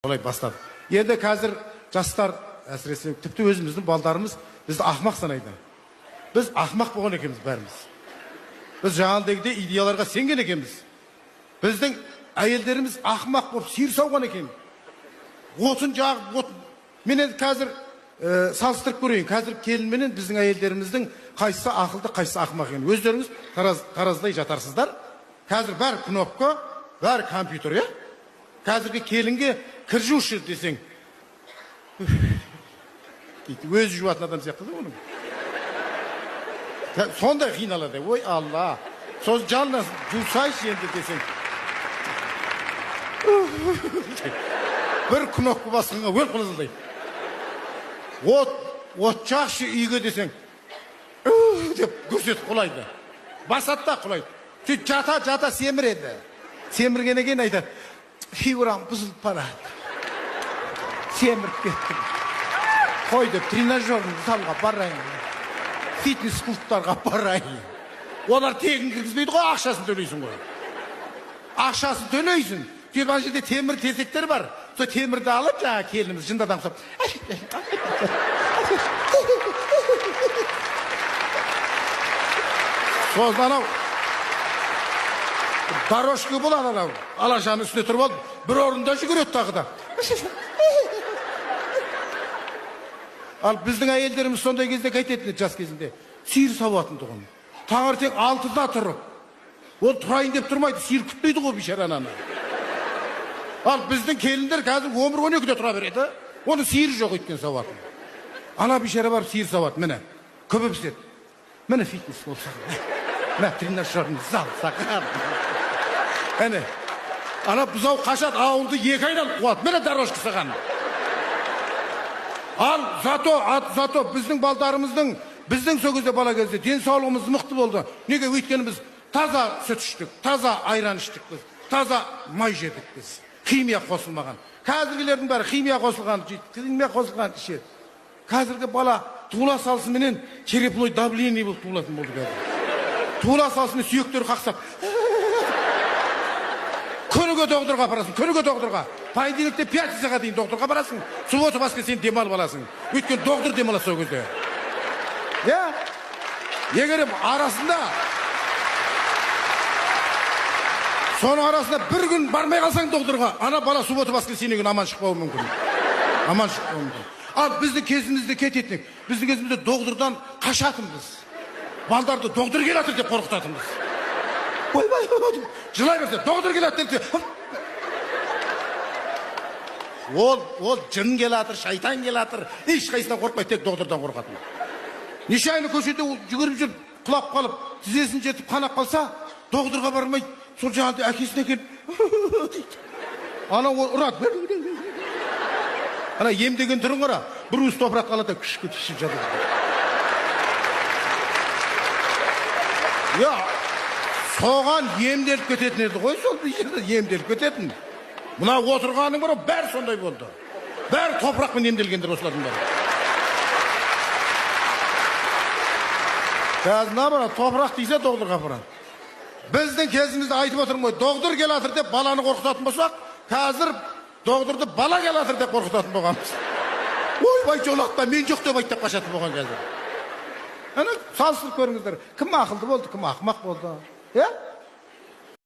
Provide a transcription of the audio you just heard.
Olay бастады. Енді қазір жастар, әсіресе тіпті өзіміздің балдарымыз бізді ақмақ санайды. Біз ақмақ болған екенбіз бәріміз. Біз жаңағыдегідей идеяларға сенген екенбіз. Біздің әйелдеріміз ақмақ болып сиыр сауған екен. Отын жағып, отын. Мен енді қазір салыстырып көрейін. Қазір келінменен біздің әйелдеріміздің қайсысы ақылды, қайсысы ақмақ екен. Өздеріңіз тараздай жатарсыздар. Қазір бәрі кнопка, бәрі компьютер, е? Қазіргі келінге кір жуушы десең, өзі жуатын адам сияқты да оның. Сондай қиналады. Ой, Алла. Сосын жалына жусайшы енді десең. Бір кнопка басқанға өл қылызылдай. От жақшы үйге десең, деп көрсетіп құлайды. Басады да құлайды. Жата семіреді. Семірген екен айтады. Фигурам бұзылып барады. Семіріп кеттім. Қойды, тренажерный залға барайын. Фитнес клубтарға барайын. Олар тегін кіргізбейді ғой, ақшасын төлейсің ғой. Ақшасын төлейсің. Ана жерде темір тесектер бар. Сол темірді алып, жаңа келініміз жындадан құсап. Сосын анау дорожка болады анау. Алашаның үстіне тұрып алып, бір орында жүгіреді тағы да. Ал біздің әйелдеріміз сондай кезде қайтетін жас кезінде. Сиыр сауатын тұғын. Таңертең 6-да тұрып. Ол тұрайын деп тұрмайды, сиыр күтпейді ғой бейшарананы. Ал біздің келіндер қазір 11-12-де тұра береді. Оның сиыр жоқ өткен сауатын. Ана бейшара барып сиыр сауат, міне. Көбі піседі. Міне фитнес болса. Міне тренажерный зал сақар. Әне, ана бұзау қашат ауылды 2 айдан қуат. Міне дорожка саған. Ал зато біздің балдарымыздың, біздің сол кезде бала кезде денсаулығымыз мықты болды. Неге өйткені біз таза сүт іштік, таза айран іштік біз, таза май жедік біз. Химия қосылмаған. Қазіргілердің бәрі химия қосылған, химия қосылған ішеді. Қазіргі бала туыла салысыменен череплой давление болып туылатын болды қазір. Туыла салысымен сүйектері қақсап. Күніге доғдырға барасың, күніге доғдырға. Понедельникте 5 часаға дейін доғдырға барасың. Суббота басқа сен демалып аласың. Өйткені доғдыр демалады сол кезде. Егер арасында соның арасында бір күн бармай қалсаң доғдырға, ана бала суббота басқа сенен күн аман шықпауы мүмкін. Аман шықпауы мүмкін. Ал біздің кезімізде кететінік. Біздің кезімізде доғдырдан қашатынбыз. Балдарды доғдыр келатыр деп қорқытатынбыз. Ойбай, жылай берсе, доғдыр келатыр деп. Ол жын келатыр, шайтан келатыр. Еш қайсынан қорқпайды, тек доғдырдан қорқатын. Неше айны көшеде жүгіріп жүріп, құлап қалып, тізесін жетіп қанап қалса, доғдырға бармайды. Сол жаңады әкесіне екен. Ана ұрат. Ана емдеген түрін қара. Бір уыс топырақ қалады, күшке түсіп жатыр. Соған емделіп кететін еді ғой, сол емделіп кететін. Мұна отырғаның бұры бәрі сондай болды. Бәрі топырақпен емделгендер осылардың бәрі. Қазына бара, топырақ дейсе доғдырға барады. Біздің кезімізді айтып отырмын ғой, доғдыр келатыр деп баланы қорқытатын болсақ, қазір доғдырды бала келатыр деп қорқытатын болғанбыз. Ойбай жолақта, мен жоқ деп айтып қашатын болған қазір. Салыстырып көріңіздер, кім ақылды болды, кім ақымақ болды.